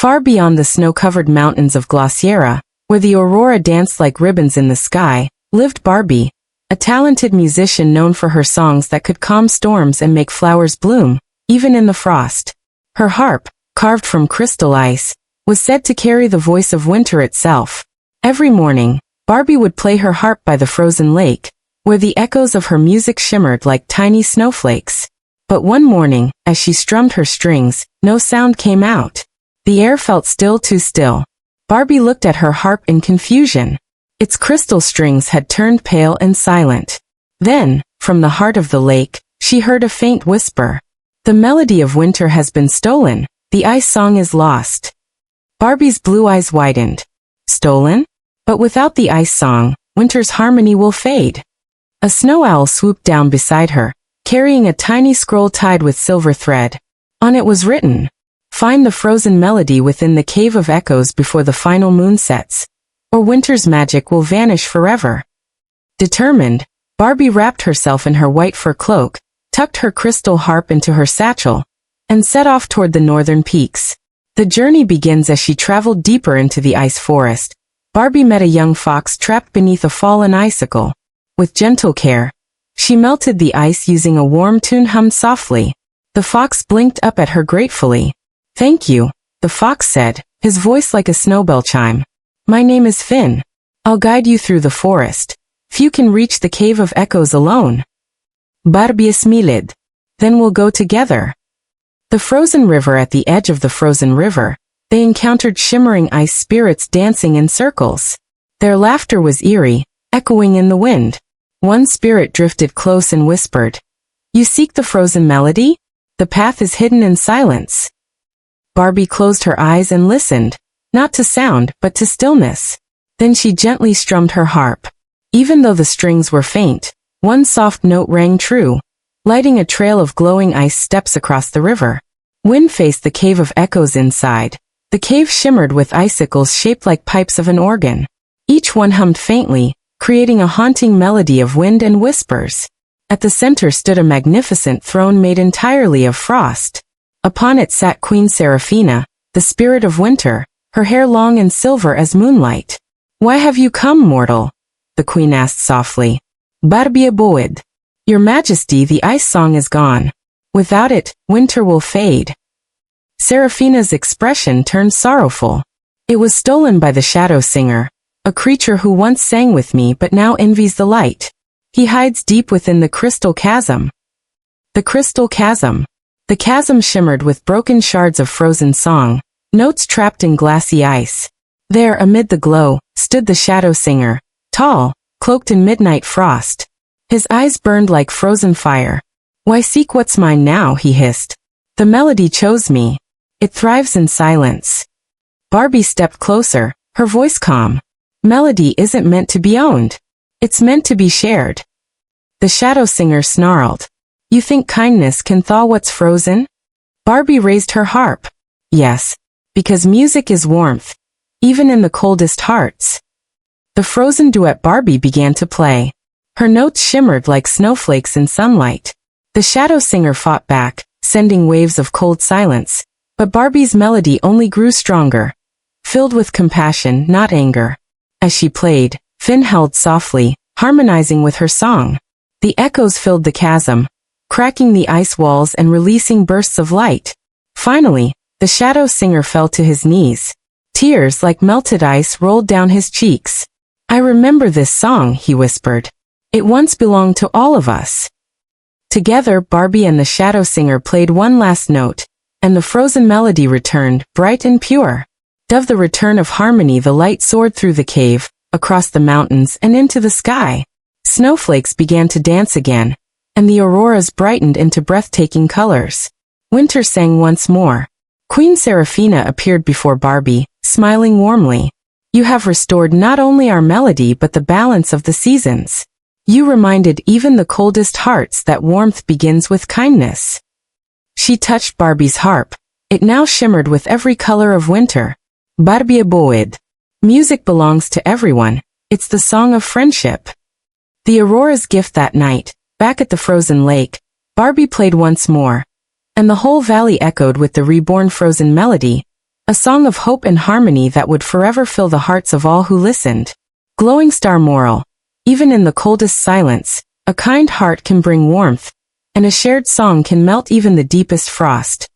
Far beyond the snow-covered mountains of Glaciera, where the aurora danced like ribbons in the sky, lived Barbie, a talented musician known for her songs that could calm storms and make flowers bloom, even in the frost. Her harp, carved from crystal ice, was said to carry the voice of winter itself. Every morning, Barbie would play her harp by the frozen lake, where the echoes of her music shimmered like tiny snowflakes. But one morning, as she strummed her strings, no sound came out. The air felt still too still. Barbie looked at her harp in confusion. Its crystal strings had turned pale and silent. Then, from the heart of the lake, she heard a faint whisper. The melody of winter has been stolen. The ice song is lost. Barbie's blue eyes widened. Stolen? But without the ice song, winter's harmony will fade. A snow owl swooped down beside her, carrying a tiny scroll tied with silver thread. On it was written, "Find the frozen melody within the cave of echoes before the final moon sets, or winter's magic will vanish forever." Determined, Barbie wrapped herself in her white fur cloak, tucked her crystal harp into her satchel, and set off toward the northern peaks. The journey begins as she traveled deeper into the ice forest. Barbie met a young fox trapped beneath a fallen icicle. With gentle care, she melted the ice using a warm tune hummed softly. The fox blinked up at her gratefully. "Thank you," the fox said, his voice like a snowbell chime. "My name is Finn. I'll guide you through the forest. Few can reach the cave of echoes alone." Barbie smiled. "Then we'll go together." The frozen river. At the edge of the frozen river, they encountered shimmering ice spirits dancing in circles. Their laughter was eerie, echoing in the wind. One spirit drifted close and whispered, "You seek the frozen melody? The path is hidden in silence." Barbie closed her eyes and listened, not to sound, but to stillness. Then she gently strummed her harp. Even though the strings were faint, one soft note rang true, lighting a trail of glowing ice steps across the river. Wind faced the cave of echoes inside. The cave shimmered with icicles shaped like pipes of an organ. Each one hummed faintly, creating a haunting melody of wind and whispers. At the center stood a magnificent throne made entirely of frost. Upon it sat Queen Seraphina, the spirit of winter, her hair long and silver as moonlight. "Why have you come, mortal?" the queen asked softly. "Barbie aboed. Your Majesty, the ice song is gone. Without it, winter will fade." Seraphina's expression turned sorrowful. "It was stolen by the shadow singer, a creature who once sang with me but now envies the light. He hides deep within the crystal chasm." The crystal chasm. The chasm shimmered with broken shards of frozen song, notes trapped in glassy ice. There, amid the glow, stood the shadow singer, tall, cloaked in midnight frost. His eyes burned like frozen fire. "Why seek what's mine now?" he hissed. "The melody chose me. It thrives in silence." Barbie stepped closer, her voice calm. "Melody isn't meant to be owned. It's meant to be shared." The shadow singer snarled. "You think kindness can thaw what's frozen?" Barbie raised her harp. "Yes, because music is warmth, even in the coldest hearts." The frozen duet Barbie began to play. Her notes shimmered like snowflakes in sunlight. The shadow singer fought back, sending waves of cold silence, but Barbie's melody only grew stronger, filled with compassion, not anger. As she played, Finn howled softly, harmonizing with her song. The echoes filled the chasm, cracking the ice walls and releasing bursts of light. Finally, the shadow singer fell to his knees. Tears like melted ice rolled down his cheeks. "I remember this song," he whispered. "It once belonged to all of us." Together, Barbie and the shadow singer played one last note, and the frozen melody returned, bright and pure. Of the return of harmony, the light soared through the cave, across the mountains and into the sky. Snowflakes began to dance again, and the auroras brightened into breathtaking colors. Winter sang once more. Queen Seraphina appeared before Barbie, smiling warmly. "You have restored not only our melody but the balance of the seasons. You reminded even the coldest hearts that warmth begins with kindness." She touched Barbie's harp. It now shimmered with every color of winter. Barbie aboed. Music belongs to everyone. It's the song of friendship. The aurora's gift that night, back at the frozen lake, Barbie played once more, and the whole valley echoed with the reborn frozen melody. a song of hope and harmony that would forever fill the hearts of all who listened. Glowing star moral. Even in the coldest silence, a kind heart can bring warmth, and a shared song can melt even the deepest frost.